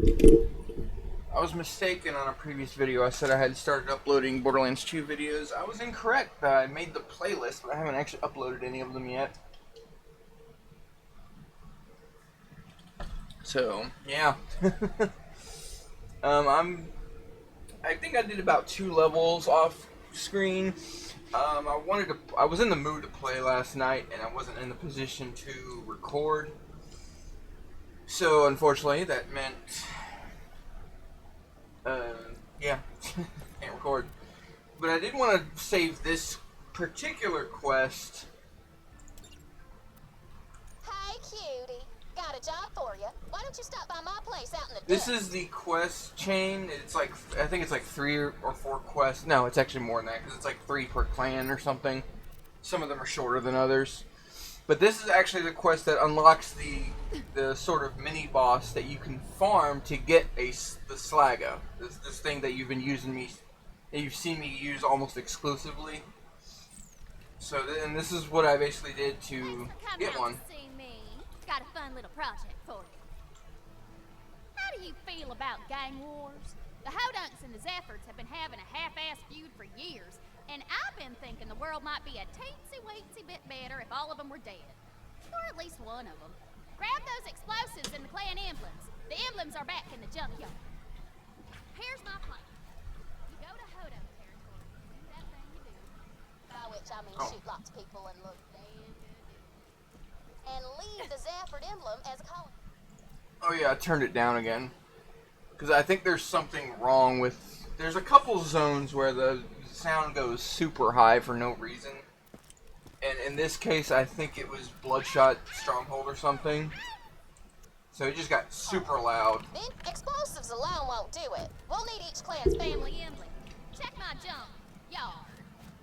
I was mistaken on a previous video. I said I had started uploading Borderlands 2 videos. I was incorrect. I made the playlist, but I haven't actually uploaded any of them yet. So, yeah. I think I did about 2 levels off screen. I was in the mood to play last night, and I wasn't in the position to record. So, unfortunately, that meant, yeah, can't record. But I did want to save this particular quest. Hey, cutie. Got a job for you. Why don't you stop by my place out in the This desert? is the quest chain. It's like, I think it's like 3 or 4 quests. No, it's actually more than that, because it's like 3 per clan or something. Some of them are shorter than others. But this is actually the quest that unlocks the sort of mini boss that you can farm to get the Slago. This thing that you've been that you've seen me use almost exclusively. So, and this is what I basically did to get one. To see me. Got a fun little project for you. How do you feel about gang wars? The Hodunks and the Zephyrs have been having a half-ass feud for years, and I've been thinking the world might be a teensy-weensy bit better if all of them were dead. Or at least one of them. Grab those explosives and the clan emblems. The emblems are back in the junkyard. Here's my plan. You go to Hodunk territory, do that thing you do. By which I mean shoot lots of people and look damn good. And leave the Zephyr emblem as a colony. Oh yeah, I turned it down again. Because I think there's something wrong with... There's a couple zones where the sound goes super high for no reason. And in this case, I think it was Bloodshot Stronghold or something. So it just got super loud. Then explosives alone won't do it. We'll need each clan's Family emblem. Check my junk yard.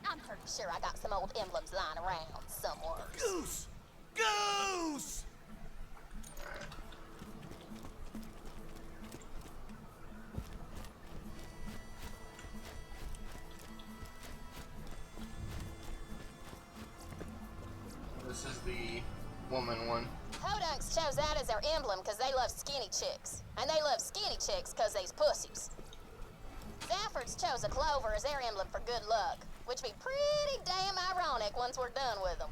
I'm pretty sure I got some old emblems lying around somewhere. Goose! Goose! This is the woman one. Hodunks chose that as their emblem because they love skinny chicks. And they love skinny chicks because they's pussies. Zephyrs chose a clover as their emblem for good luck, which be pretty damn ironic once we're done with them.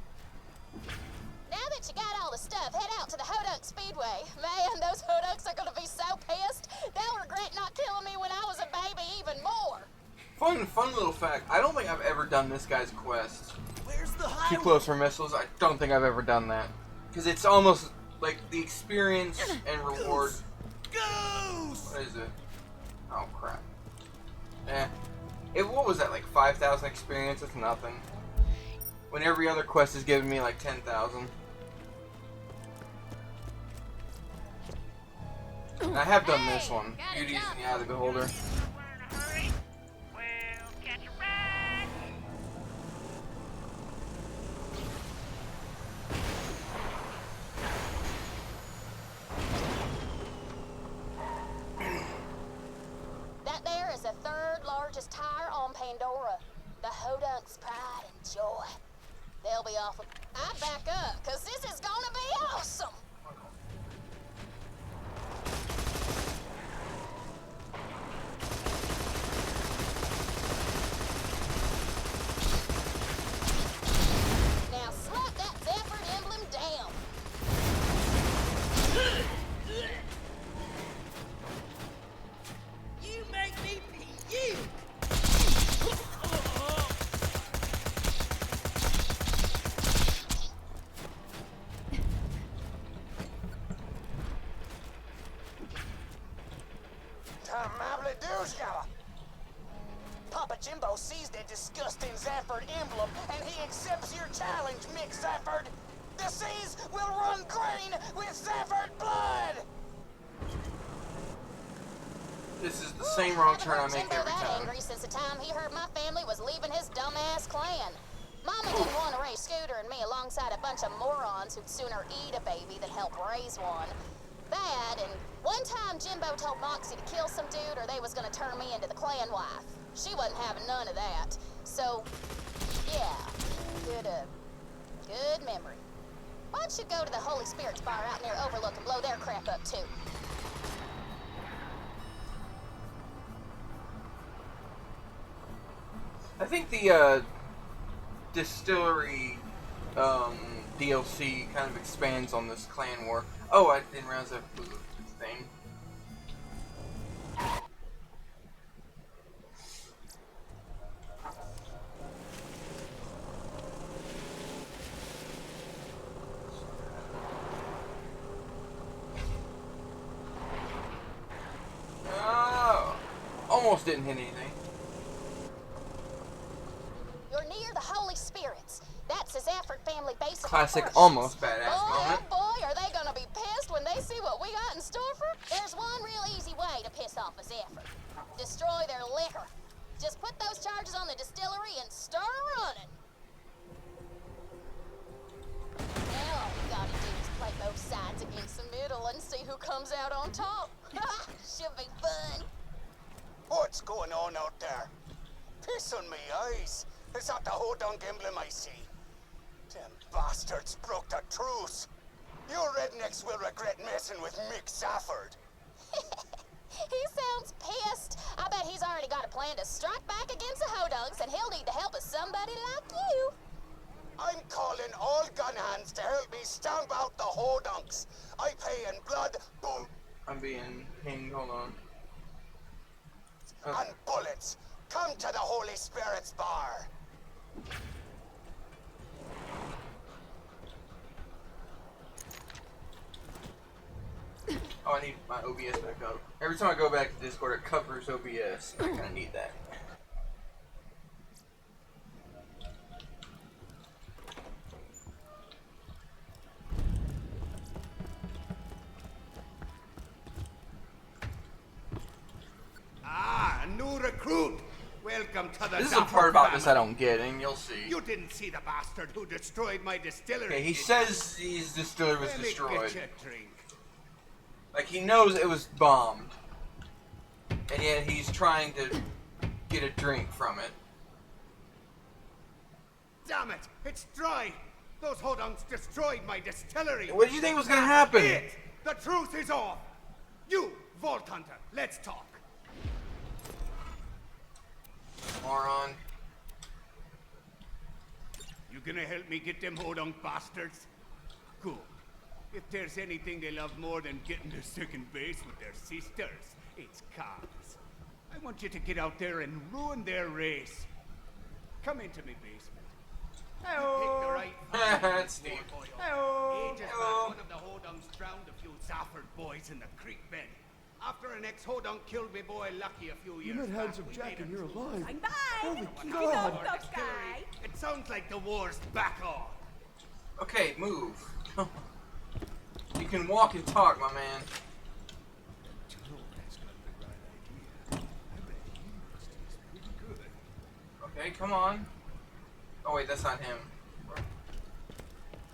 Now that you got all the stuff, head out to the Hodunk Speedway. Man, those Hodunks are gonna be so pissed, they'll regret not killing me when I was a baby even more. Fun little fact. I don't think I've ever done this guy's quest. Where's the Too highway? close for missiles. I don't think I've ever done that. Because it's almost like the experience and reward. Goose! What is it? Oh crap. What was that, like 5,000 experience? That's nothing. When every other quest is giving me like 10,000. I have done this one. Beauty is in the eye of the beholder. That there is the third largest tire on Pandora. The Hodunks' pride and joy. They'll be awful. I back up, cause this is gonna be awesome. Now slap that Zephyr emblem down. You make me puke! Papa Jimbo sees the disgusting Zafford emblem, and he accepts your challenge, Mick Zafford. The seas will run green with Zafford blood! This is the same wrong Haven't turn I heard make Jimbo every that time. angry since the time he heard my family was leaving his dumbass clan. Mama didn't want to raise Scooter and me alongside a bunch of morons who'd sooner eat a baby than help raise one. That, and one time Jimbo told Moxie to kill some dude or they was gonna turn me into the clan wife. She wasn't having none of that. So, yeah, good memory. Why don't you go to the Holy Spirit's bar out near Overlook and blow their crap up too? I think the distillery DLC kind of expands on this clan war. Oh, I didn't realize that was a thing. Oh, almost didn't hit anything. You're near the Holy Spirits. That's the Zafford family base of Classic, operations. almost badass Boy, moment. oh boy, are they gonna be pissed when they see what we got in store for? There's one real easy way to piss off a Zafford. Destroy their liquor. Just put those charges on the distillery and start running. Now all we gotta do is play both sides against the middle and see who comes out on top. Should be fun. What's going on out there? Piss on me eyes. Is that the Hodunk emblem I see? Them bastards broke the truce. You rednecks will regret messing with Mick Zafford. He sounds pissed. I bet he's already got a plan to strike back against the Hodunks, and he'll need the help of somebody like you. I'm calling all gun hands to help me stamp out the Hodunks. I pay in blood, boom, I'm being pinged. Hold on. and bullets. Come to the Holy Spirit's bar. Oh, I need my OBS back up. Every time I go back to Discord, it covers OBS. I kind of need that. Ah, a new recruit. Welcome to the This is a Zafford part about this I family. don't get, and you'll see. You didn't see the bastard who destroyed my distillery. Okay, he did you? says his distillery was Let me destroyed. get you a drink. Like, he knows it was bombed. And yet he's trying to get a drink from it. Damn it! It's dry. Those Hodunks destroyed my distillery. What did you think was gonna happen? It. The truth is off. You, Vault Hunter, let's talk. Moron. You gonna help me get them Hodunk bastards? Good. If there's anything they love more than getting to second base with their sisters, it's cars. I want you to get out there and ruin their race. Come into me basement. You picked the right That's neat. Ages back, one of the Hodunks drowned a few Zafford boys in the creek bed. After an ex-Hodunk killed me boy Lucky a few years You met back, Handsome we Jack made and a you're truce. alive. I'm back. Holy You God. know, tough guy. It sounds like the war's back on. Okay, move. You can walk and talk, my man. Okay, come on. Oh wait, that's not him. Right,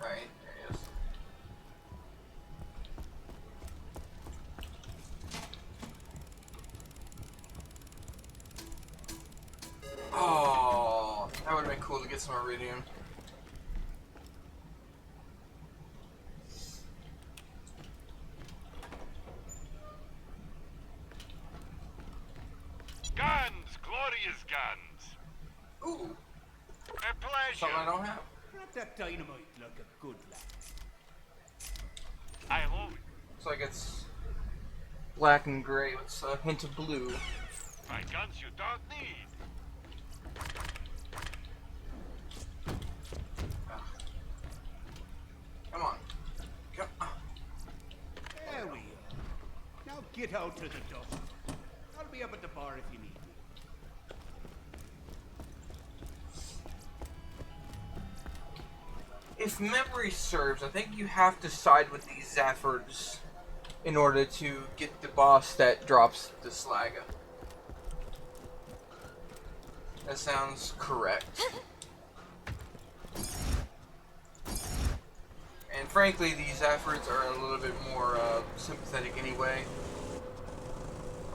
there he is. Oh, that would have been cool to get some iridium. Guns, glorious guns. Ooh, A pleasure. something I don't have. Grab that dynamite like a good lad. I love it. Looks like it's black and gray with a hint of blue. My guns you don't need. Come on. Come on. There we are. Now get out to the dust. I'll be up at the bar if you need me. If memory serves, I think you have to side with these Zaffords in order to get the boss that drops the Slaga. That sounds correct. And frankly, these Zaffords are a little bit more sympathetic anyway.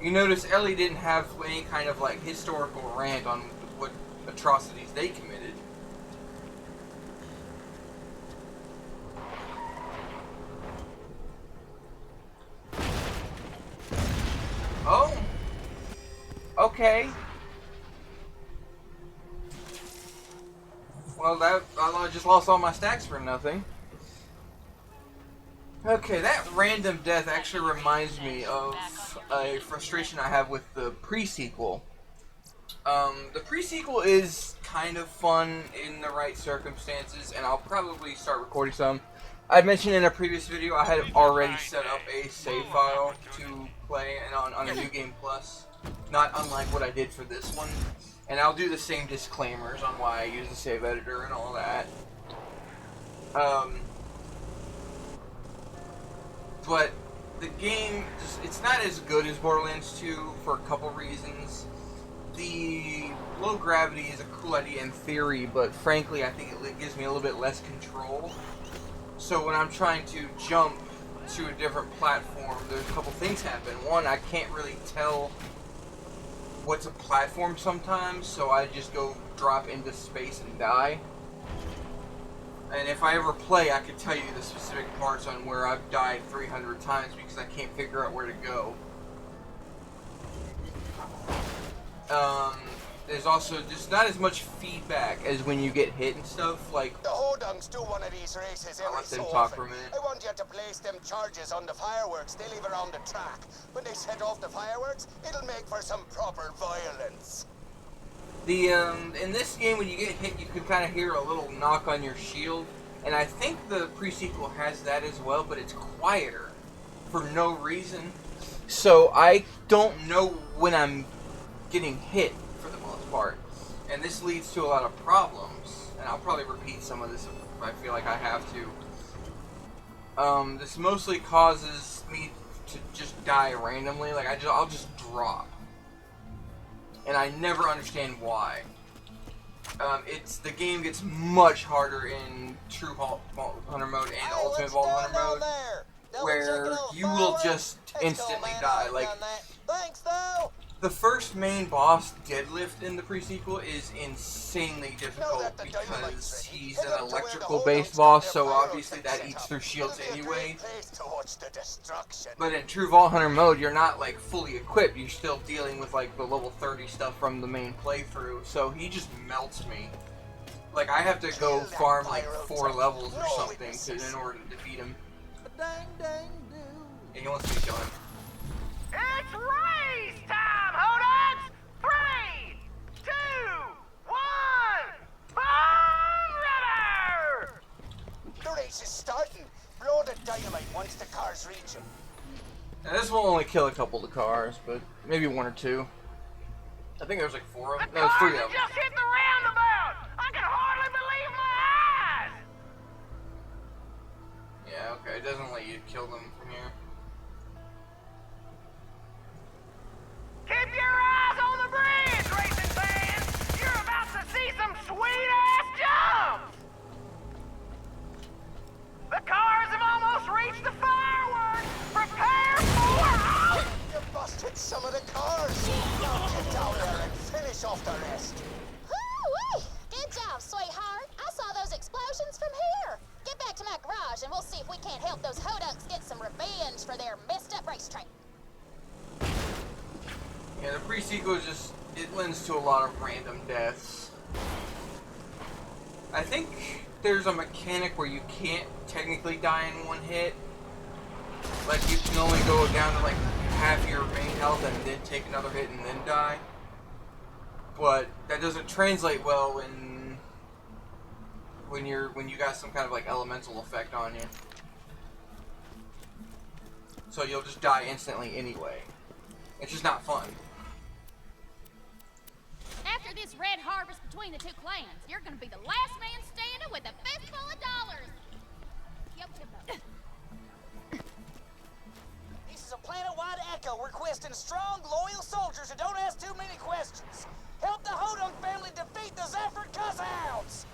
You notice Ellie didn't have any kind of like historical rant on what atrocities they committed. Oh. Okay. Well, I just lost all my stacks for nothing. Okay, that random death actually reminds me of a frustration I have with the pre-sequel. The pre-sequel is kind of fun in the right circumstances, and I'll probably start recording some. I mentioned in a previous video I had already set up a save file to play and on a New Game Plus, not unlike what I did for this one. And I'll do the same disclaimers on why I use the save editor and all that. But the game, it's not as good as Borderlands 2 for a couple reasons. The low gravity is a cool idea in theory, but frankly I think it gives me a little bit less control. So when I'm trying to jump to a different platform, there's a couple things happen. One, I can't really tell what's a platform sometimes, so I just go drop into space and die. And if I ever play, I could tell you the specific parts on where I've died 300 times because I can't figure out where to go. There's also just not as much feedback as when you get hit and stuff. Like, The Hodungs do one of these races I'll every let them so talk for often. a minute. I want you to place them charges on the fireworks they leave around the track. When they set off the fireworks, it'll make for some proper violence. in this game, when you get hit, you can kind of hear a little knock on your shield. And I think the pre-sequel has that as well, but it's quieter for no reason. So I don't know when I'm getting hit for the most part. And this leads to a lot of problems. And I'll probably repeat some of this if I feel like I have to. This mostly causes me to just die randomly. Like, I'll just drop. And I never understand why. The game gets much harder in True Vault Hunter mode and Ultimate Vault Hunter mode, where you will just instantly die. Like, Thanks, though. the first main boss, Deadlift, in the pre-sequel is insanely difficult because he's an electrical-based boss, so obviously that eats through shields anyway. But in True Vault Hunter mode, you're not, like, fully equipped. You're still dealing with, like, the level 30 stuff from the main playthrough, so he just melts me. Like, I have to go farm, like, 4 levels or something in order to defeat him. And he wants me to kill him. It's race time, Hoduns! 3, 2, 1, Bomb River! The race is starting. Blow the dynamite once the cars reach him. Now, this will only kill a couple of the cars, but maybe 1 or 2. I think there's like 4 of them. No, there's 3 of them. Just hit the roundabout! I can hardly believe my eyes! Yeah, okay. It doesn't let you kill them from here. Keep your eyes on the bridge, racing fans! You're about to see some sweet-ass jumps! The cars have almost reached the fireworks! Prepare for... You busted some of the cars. Now get down there and finish off the rest. Woo-wee! Good job, sweetheart. I saw those explosions from here. Get back to my garage and we'll see if we can't help those hodunks get some revenge for their messed up racetrack. Yeah, the pre-sequel just, it lends to a lot of random deaths. I think there's a mechanic where you can't technically die in 1 hit. Like, you can only go down to like half your main health and then take another hit and then die. But that doesn't translate well when you got some kind of like elemental effect on you. So you'll just die instantly anyway. It's just not fun. After this red harvest between the 2 clans, you're gonna be the last man standing with a fistful of dollars. Yo, Timbo. This is a planet-wide echo requesting strong, loyal soldiers who don't ask too many questions. Help the Hodunk family defeat the Zephyr Cusshounds!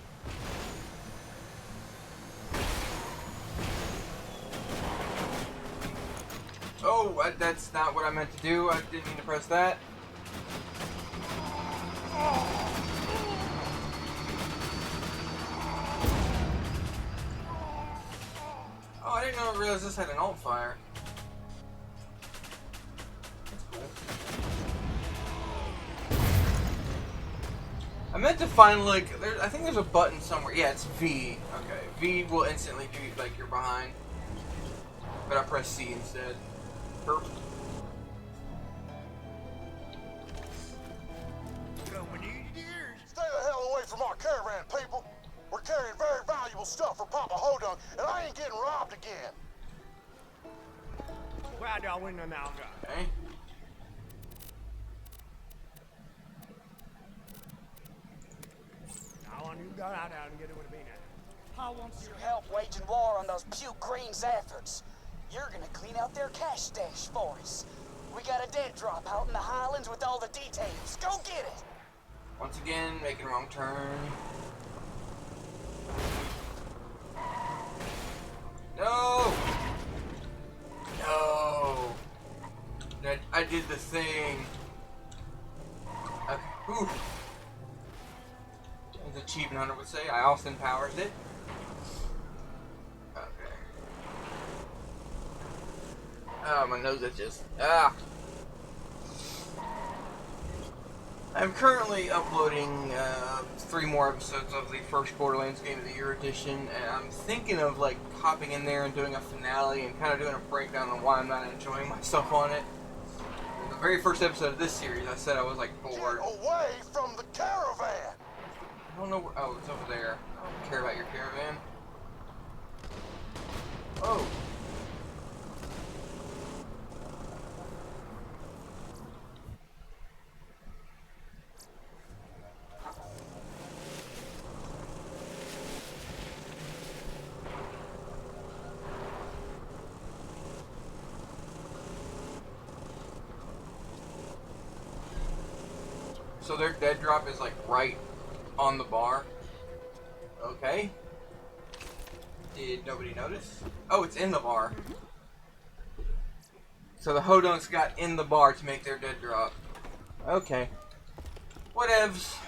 Oh, that's not what I meant to do. I didn't mean to press that. Oh, I didn't realize this had an alt fire. That's cool. I meant to find like I think there's a button somewhere. Yeah, it's V. Okay, V will instantly do like you're behind, but I press C instead. Perp. Stay the hell away from our caravan, people. We're carrying very valuable stuff for Papa Hodunk, and I ain't getting robbed again. Okay. Pa wants your help waging war on those puke green Zaffords. You're gonna clean out their cash stash for us. We got a dead drop out in the Highlands with all the details. Go get it! Once again, making a wrong turn. No! No! I did the thing. Okay. Whew. As Achievement Hunter would say, I Austin Powers it. Okay. Oh, my nose itches. Ah! I'm currently uploading 3 more episodes of the first Borderlands Game of the Year edition, and I'm thinking of like hopping in there and doing a finale and kind of doing a breakdown on why I'm not enjoying myself on it. In the very first episode of this series, I said I was like bored. Get away from the caravan! I don't know where. Oh, it's over there. I don't care about your caravan. Oh. So their dead drop is like right on the bar. Okay. Did nobody notice? Oh, it's in the bar. So the Hodunks got in the bar to make their dead drop. Okay. Whatevs.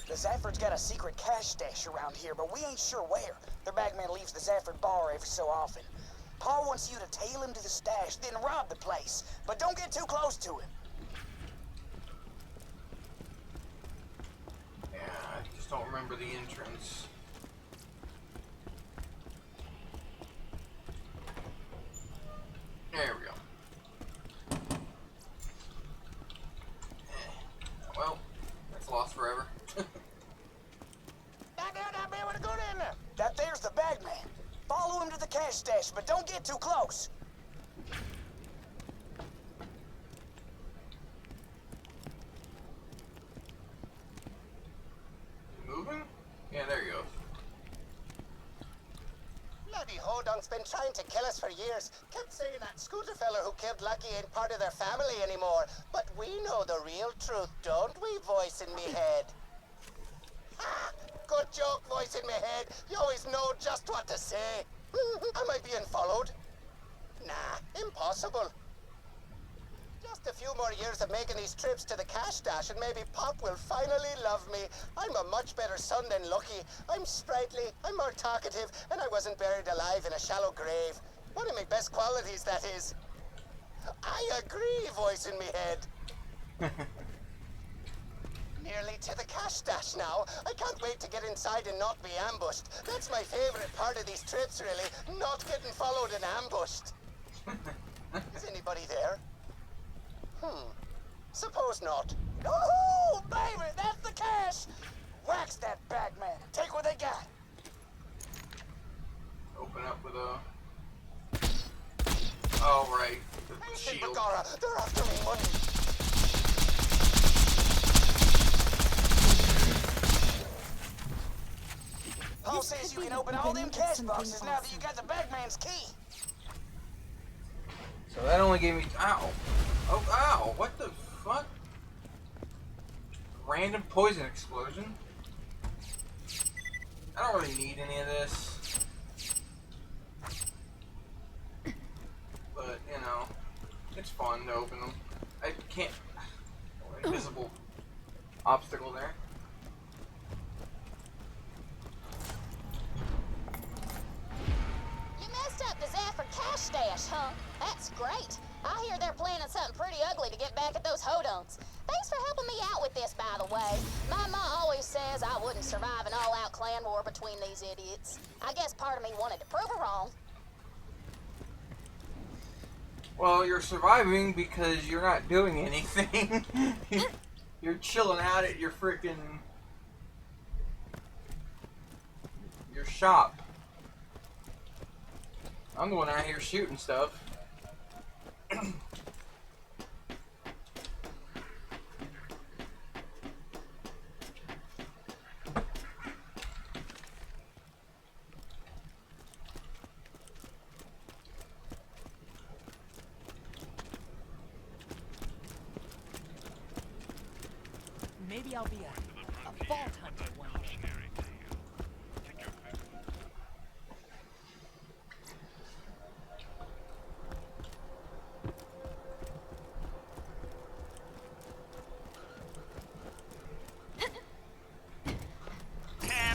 The Zaffords got a secret cash stash around here, but we ain't sure where. Their bagman leaves the Zafford bar every so often. Pa wants you to tail him to the stash, then rob the place. But don't get too close to him. Yeah, I just don't remember the entrance. There we go. Well, that's lost forever. Not be able to go in there. That there's the bagman. Follow him to the cash stash, but don't get too close. Moving? Yeah, there you go. Bloody Hodunk's been trying to kill us for years. Kept saying that Scooter fella who killed Lucky ain't part of their family anymore. But we know the real truth, don't we, voice in me head? Ha! Good joke, voice in me head. You always know just what to say. Am I being followed? Nah, impossible. Just a few more years of making these trips to the cash stash and maybe Pop will finally love me. I'm a much better son than Lucky. I'm sprightly, I'm more talkative, and I wasn't buried alive in a shallow grave. One of my best qualities, that is. I agree, voice in me head. Nearly to the cash stash now. I can't wait to get inside and not be ambushed. That's my favorite part of these trips, really. Not getting followed and ambushed. Is anybody there? Suppose not. Oh, baby, that's the cash! Wax that bagman. Take what they got. Open up with a... Oh, right. The shield. Bagara, they're after me money. Paul says you can open all them cash boxes now that you got the bagman's key. So that only gave me... Ow. Oh, ow. What the fuck? Random poison explosion? I don't really need any of this. But, you know, it's fun to open them. I can't... Oh, invisible obstacle there. cash stash, huh? That's great. I hear they're planning something pretty ugly to get back at those hodunks. Thanks for helping me out with this, by the way. My ma always says I wouldn't survive an all-out clan war between these idiots. I guess part of me wanted to prove her wrong. Well, you're surviving because you're not doing anything. You're chilling out at your frickin' your shop. I'm the one out here shooting stuff. Maybe I'll be a vault hunter one day.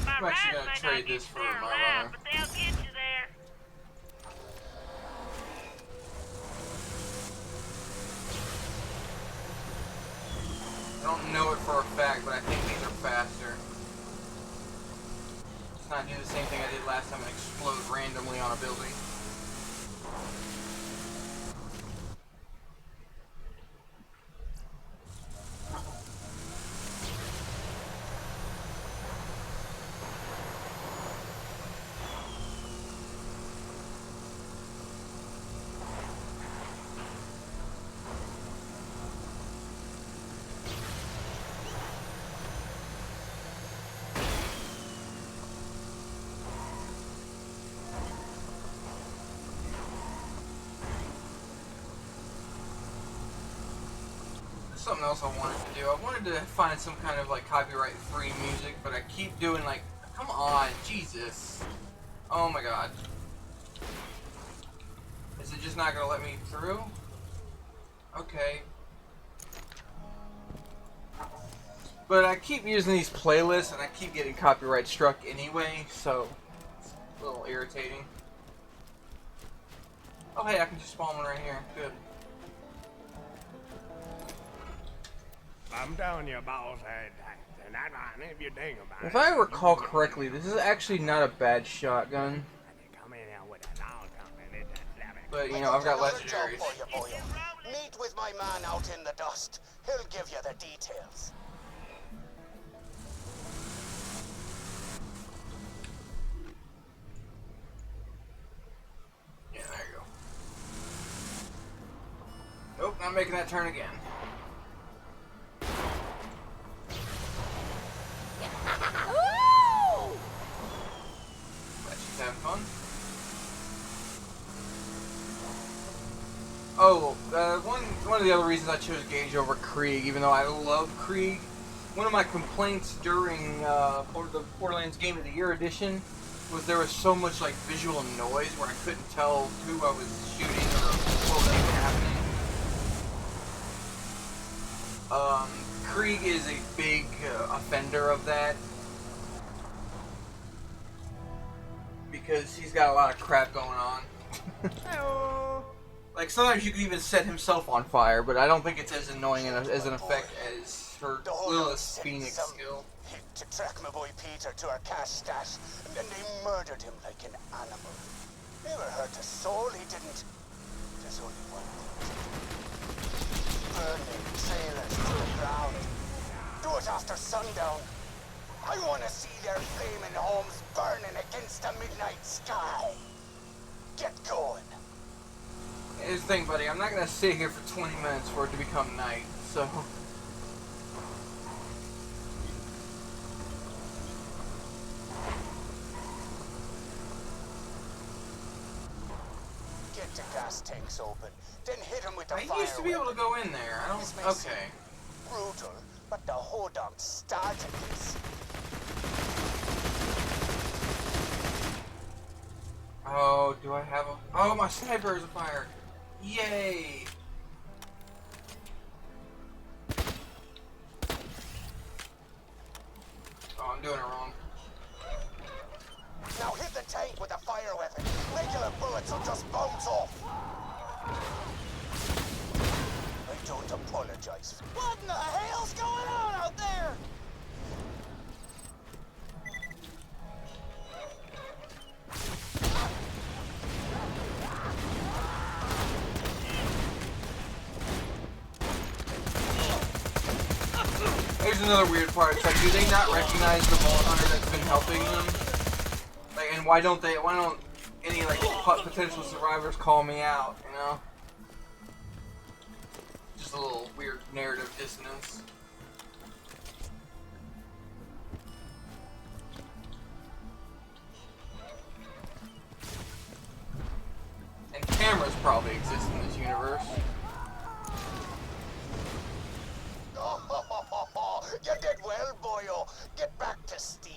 I'm actually gonna trade this for my runner. But they'll get you there. I don't know it for a fact, but I think these are faster. Let's not do the same thing I did last time and explode randomly on a building. Something else I wanted to do. I wanted to find some kind of like copyright-free music, but I keep doing like, come on, Jesus. Oh my god. Is it just not gonna let me through? Okay. But I keep using these playlists and I keep getting copyright struck anyway, so it's a little irritating. Oh hey, I can just spawn one right here. Good. I'm telling you, boss, and I don't if you ding about it. If I recall correctly, this is actually not a bad shotgun. But, you know, I've got legendaries. Meet with my man out in the dust. He'll give you the details. Yeah, there you go. Nope, not making that turn again. Let's just have fun. Oh, one of the other reasons I chose Gage over Krieg, even though I love Krieg, one of my complaints during the Borderlands Game of the Year edition was there was so much like visual noise where I couldn't tell who I was shooting or what was happening. Krieg is a big offender of that because he's got a lot of crap going on. Like, sometimes you can even set himself on fire, but I don't think it's as annoying as an effect as her Lilith's Phoenix skill. Hit to track my boy Peter to our cash stash, and then they murdered him like an animal. Never hurt a soul, he didn't. There's only one thing. Burning trailers to the ground. Do it after sundown. I want to see their flaming homes burning against the midnight sky. Get going. Here's the thing, buddy. I'm not going to sit here for 20 minutes for it to become night, so... Get the gas tanks open, then hit them with the fire. I used to be able to go in there. I don't... Okay. Brutal, but the Hodog started this. Oh, do I have a... Oh, my sniper is afire. Yay! Oh, I'm doing it wrong. Now hit the tank with a fire weapon. Regular bullets will just bounce off. I don't apologize. What in the hell's going on out there? Here's another weird part. It's like, do they not recognize the bullet hunter that's been helping them? Like, and why don't any like potential survivors call me out? You know, just a little weird narrative dissonance. And cameras probably exist in this universe. You did well, boyo. Get back to Steve.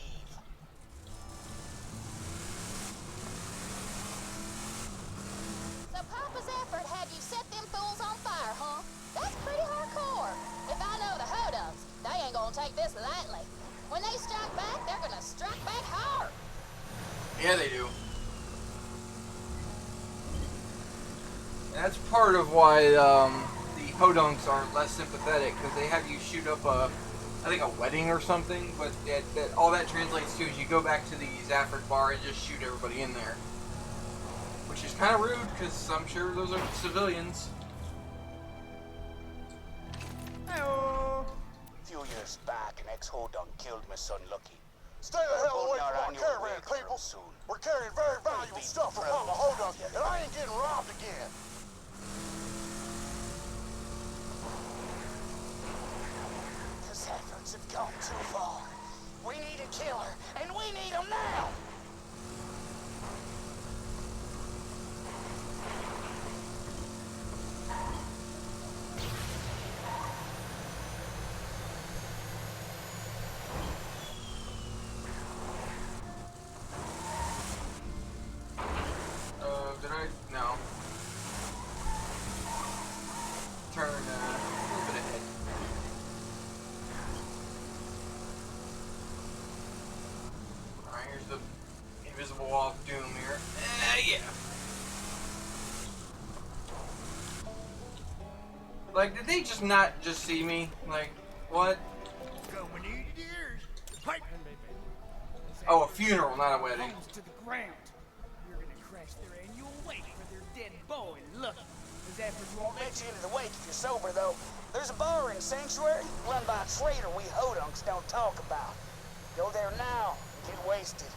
So Papa's effort had you set them fools on fire, huh? That's pretty hardcore. If I know the Hodunks, they ain't gonna take this lightly. When they strike back, they're gonna strike back hard. Yeah, they do. And that's part of why the Hodunks are less sympathetic, because they have you shoot up I think a wedding or something, but all that translates to is you go back to the Zafford bar and just shoot everybody in there. Which is kind of rude, because I'm sure those are civilians. A few years back, an ex-Hodunk killed my son Lucky. Stay the hell away from our caravan, people. We're carrying very valuable stuff from Mama Hodunk, and I ain't getting robbed again. The Zaffords have gone too far. We need a killer, and we need him now! Did I? No. Turn a little bit ahead. Alright, here's the invisible wall of doom here. Yeah. Like, did they just not just see me? Like, what? Oh, a funeral, not a wedding. Homes to the ground. You're gonna crash their annual wake for their dead boy, Lucky. The Zaffords won't Let you into the wake if you're sober, though. There's a bar in Sanctuary run by a trader we Hodunks don't talk about. Go there now and get wasted.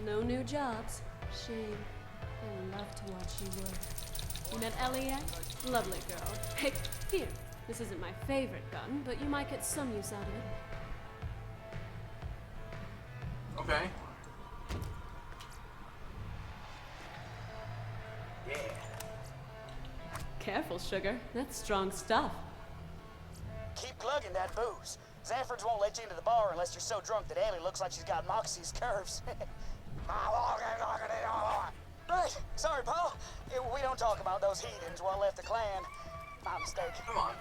No new jobs. Shame. I would love to watch you work. You met Ellie yet? Lovely girl. Hey, here. This isn't my favorite gun, but you might get some use out of it. Okay. Yeah. Careful, sugar. That's strong stuff. Keep plugging that booze. Zaffords won't let you into the bar unless you're so drunk that Ellie looks like she's got Moxie's curves. Right. Sorry, Paul. We don't talk about those heathens who left the clan. My mistake. Come on.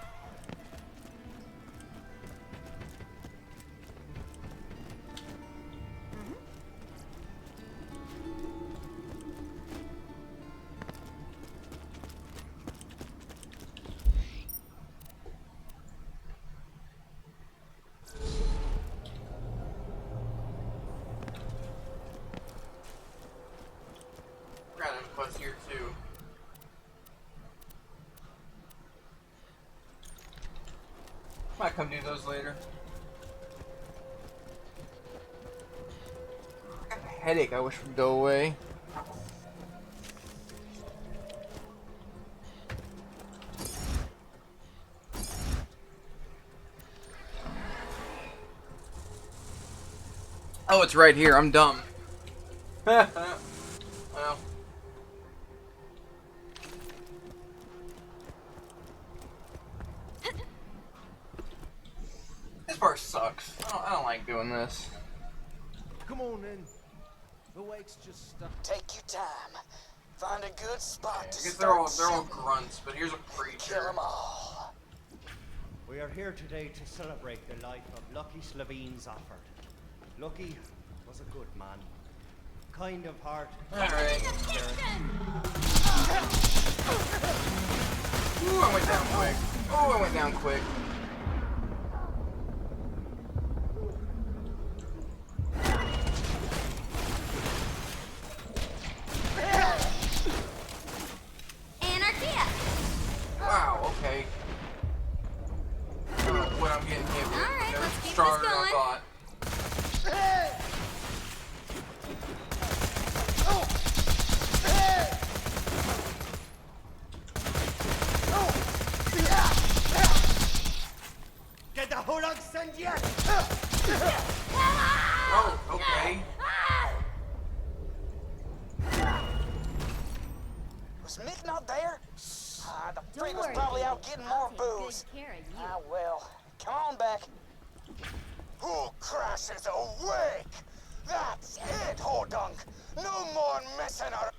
Random quest here too. Might come do those later. I got a headache I wish would go away. Oh, it's right here. I'm dumb. Well. This part sucks. I don't like doing this. Come on then. The wake's just stuck. Take your time. Find a good spot to Because start they're all shooting. grunts, but here's a Kill preacher. them all. We are here today to celebrate the life of Lucky Slavine Zafford. Lucky was a good man. Kind of heart. Alright. Ooh, I went down quick. Oh, I went down quick. Wow, okay. What I'm getting hit with. Alright, They're let's keep stronger this than I going. thought. Get the Horog sent yet? Oh, okay. Was Mick not there? The freak was worry, probably baby. out getting I'll more take good booze. care of you. Ah, well. Come on back. Who crashes awake? That's it, Hodunk. No more messing around.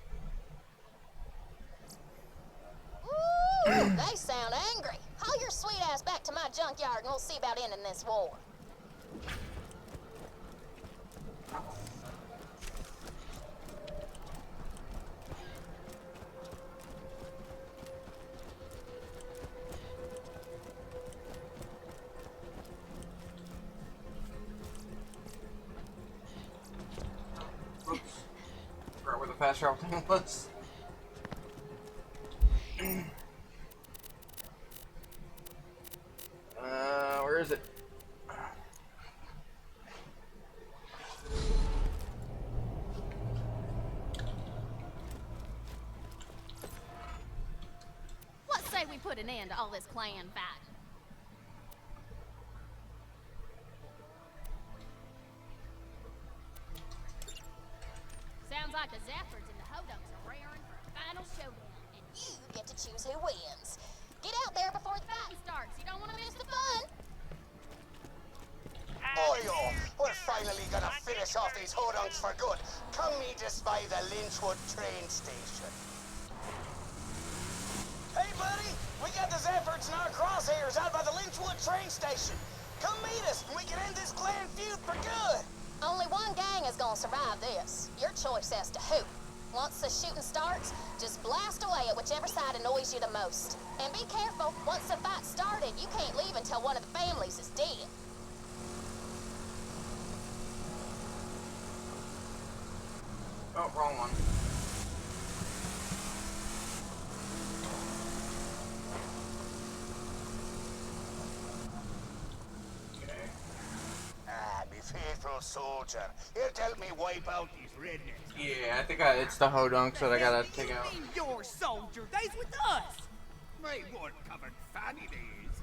Ooh, they sound angry. Haul your sweet ass back to my junkyard and we'll see about ending this war. Oops. Forgot where the fast travel thing was. Where is it? What say we put an end to all this clan fighting? Sounds like the Zaffords and the Hodunks are raring for a final showdown. And you get to choose who wins. Get out there before the fighting starts. You don't want to miss the fun. Oi-oh, we're finally gonna finish off these Hodunks for good. Come meet us by the Lynchwood train station. Hey, buddy. We got the Zaffords in our crosshairs out by the Lynchwood train station. Come meet us and we can end this clan feud for good. Only one gang is gonna survive this. Your choice as to who. Once the shooting starts, just blast away at whichever side annoys you the most. And be careful, once the fight started, you can't leave until one of the families is dead. Oh, wrong one. Ah, me faithful soldier. He'll help me wipe out these rednecks. Yeah, I think it's the Hodunks that I gotta take out. Your soldier, they's with us. My wood-covered fanny days.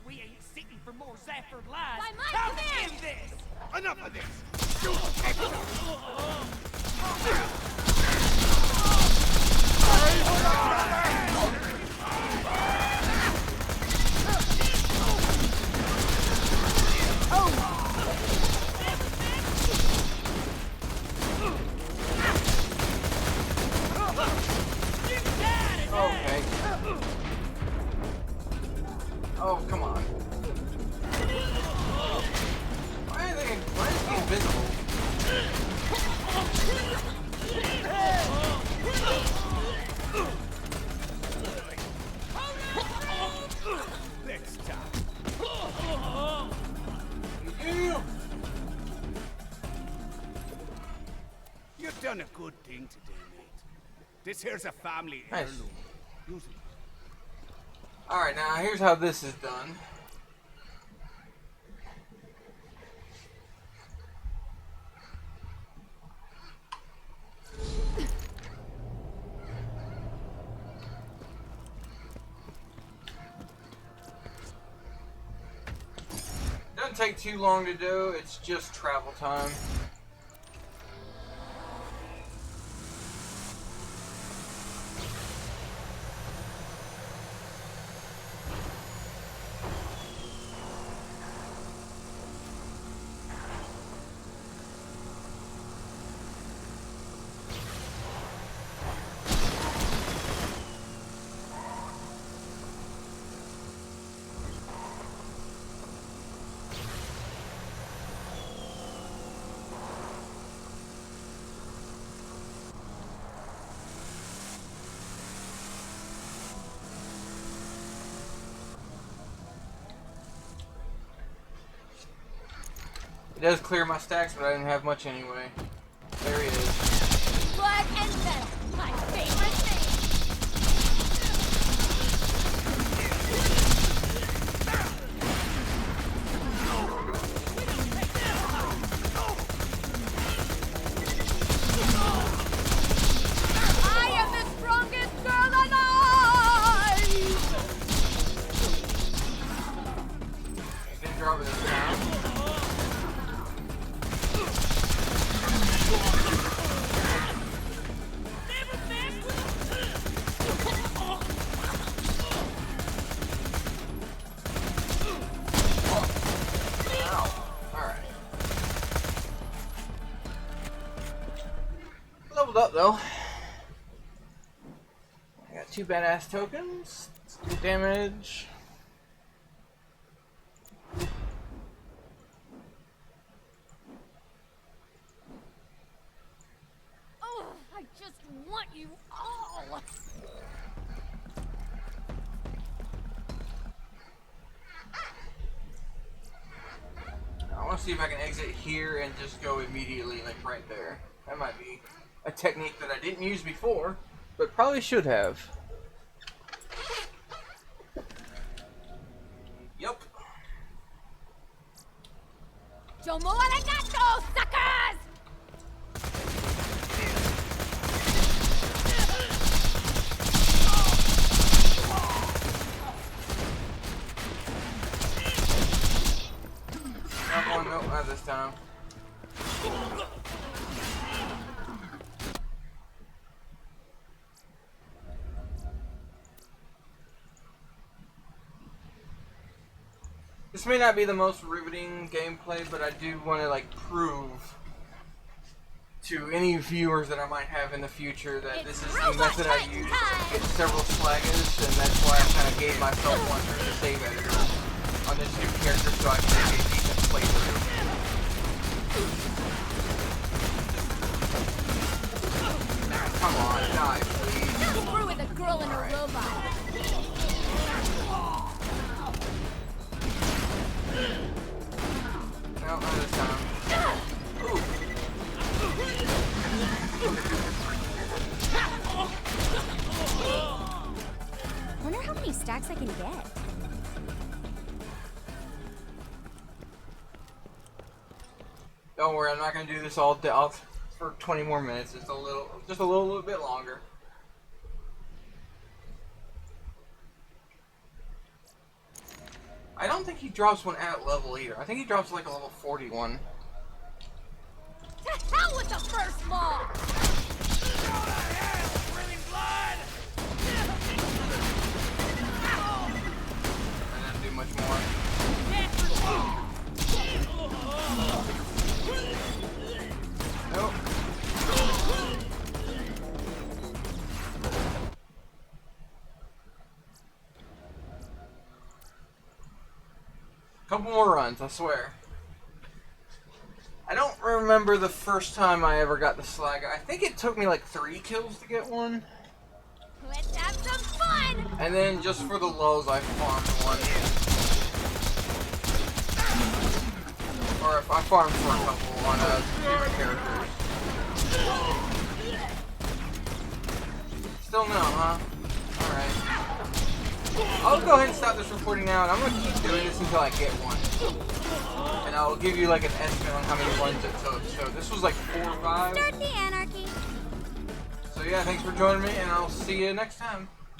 We ain't sitting for more Zafford lies. Why, Mike, Come come in in. this. Enough of this! You take Okay. Oh, come on. Why is he invisible? Let's talk. You've done a good thing today, mate. This here's a family Nice. heirloom. Use it. Alright, now here's how this is done. Doesn't take too long to do, it's just travel time. It does clear my stacks, but I didn't have much anyway. There he is. Blood and metal, my favorite thing. I am the strongest girl alive! You can drop it down. Leveled up though. I got 2 badass tokens. Let's do damage. Oh, I just want you all. I want to see if I can exit here and just go immediately, like right there. That might be a technique that I didn't use before, but probably should have. Yup. Domo arigato, suckers! No, not this time. This may not be the most riveting gameplay, but I do want to like prove to any viewers that I might have in the future that this is the method I use to get several slaggers, and that's why I kind of gave myself one through the save editor on this new character so I can get a decent playthrough. Come on, die, please. Just screw with a girl and a robot. No, not this time. Ooh. Wonder how many stacks I can get. Don't worry, I'm not gonna do this all day for 20 more minutes. It's just a little bit longer. I don't think he drops one at level either. I think he drops like a level 41. To hell with the first law! I didn't do much more. Nope. Couple more runs, I swear. I don't remember the first time I ever got the slag. I think it took me like 3 kills to get one. Let's have some fun! And then just for the lows, I farmed one. Or if I farmed for a couple on different characters. Still no, huh? Alright. I'll go ahead and stop this recording now, and I'm gonna keep doing this until I get one. And I'll give you like an estimate on how many runs it took. So this was like 4 or 5. Start the anarchy. So yeah, thanks for joining me, and I'll see you next time.